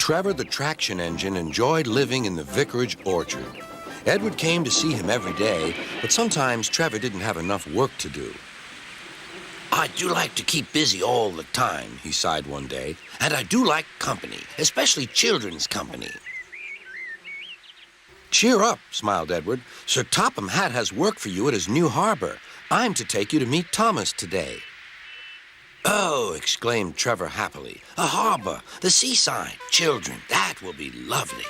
Trevor the traction engine enjoyed living in the vicarage orchard. Edward came to see him every day, but sometimes Trevor didn't have enough work to do. I do like to keep busy all the time, he sighed one day. and I do like company, especially children's company. Cheer up, smiled Edward. Sir Topham Hatt has work for you at his new harbor. I'm to take you to meet Thomas today. Oh, exclaimed Trevor happily. A harbor, the seaside, children, that will be lovely.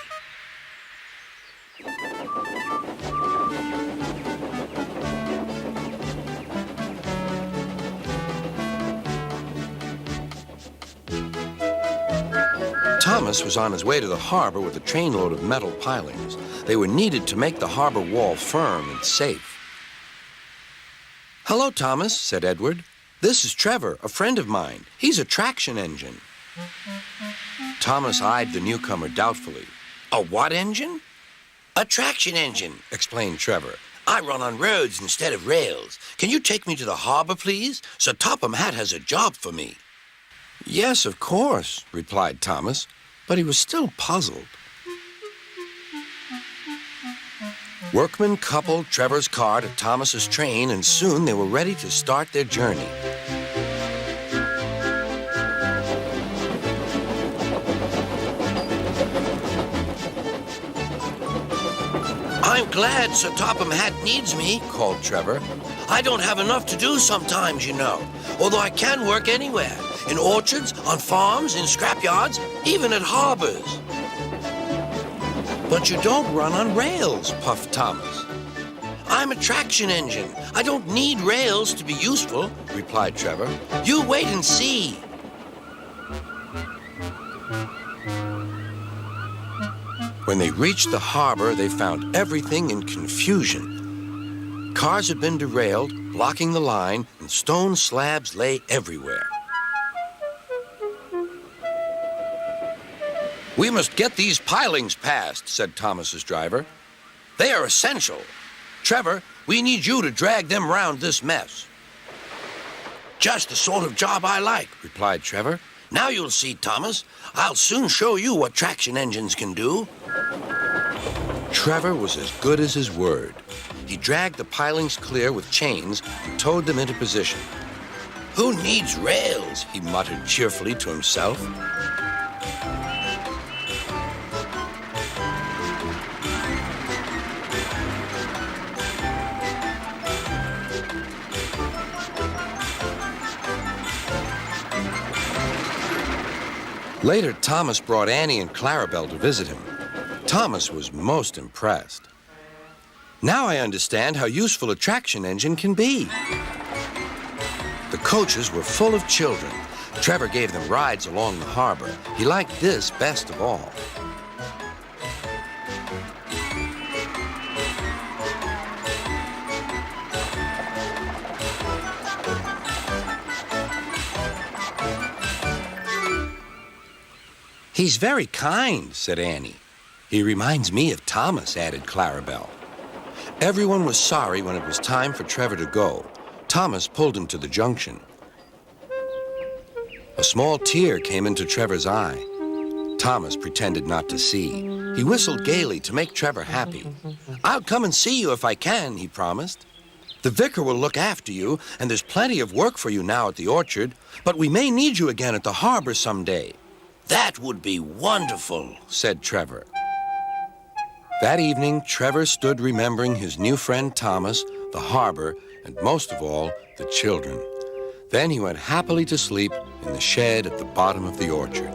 Thomas was on his way to the harbor with a trainload of metal pilings. They were needed to make the harbor wall firm and safe. Hello, Thomas, said Edward. This is Trevor, a friend of mine. He's a traction engine. Thomas eyed the newcomer doubtfully. A what engine? A traction engine, explained Trevor. I run on roads instead of rails. Can you take me to the harbor, please? Sir Topham Hatt has a job for me. Yes, of course, replied Thomas, but he was still puzzled. Workmen coupled Trevor's car to Thomas's train, and soon they were ready to start their journey. I'm glad Sir Topham Hatt needs me, called Trevor. I don't have enough to do sometimes, you know, although I can work anywhere, in orchards, on farms, in scrapyards, even at harbors. But you don't run on rails, puffed Thomas. I'm a traction engine. I don't need rails to be useful, replied Trevor. You wait and see. When they reached the harbor, they found everything in confusion. Cars had been derailed, blocking the line, and stone slabs lay everywhere. We must get these pilings past, said Thomas's driver. They are essential. Trevor, we need you to drag them round this mess. Just the sort of job I like, replied Trevor. Now you'll see, Thomas. I'll soon show you what traction engines can do. Trevor was as good as his word. He dragged the pilings clear with chains and towed them into position. Who needs rails? He muttered cheerfully to himself. Later, Thomas brought Annie and Clarabelle to visit him. Thomas was most impressed. Now I understand how useful a traction engine can be. The coaches were full of children. Trevor gave them rides along the harbor. He liked this best of all. He's very kind, said Annie. He reminds me of Thomas, added Clarabelle. Everyone was sorry when it was time for Trevor to go. Thomas pulled him to the junction. A small tear came into Trevor's eye. Thomas pretended not to see. He whistled gaily to make Trevor happy. I'll come and see you if I can, he promised. The vicar will look after you, and there's plenty of work for you now at the orchard, but we may need you again at the harbor someday. That would be wonderful, said Trevor. That evening, Trevor stood remembering his new friend Thomas, the harbor, and most of all, the children. Then he went happily to sleep in the shed at the bottom of the orchard.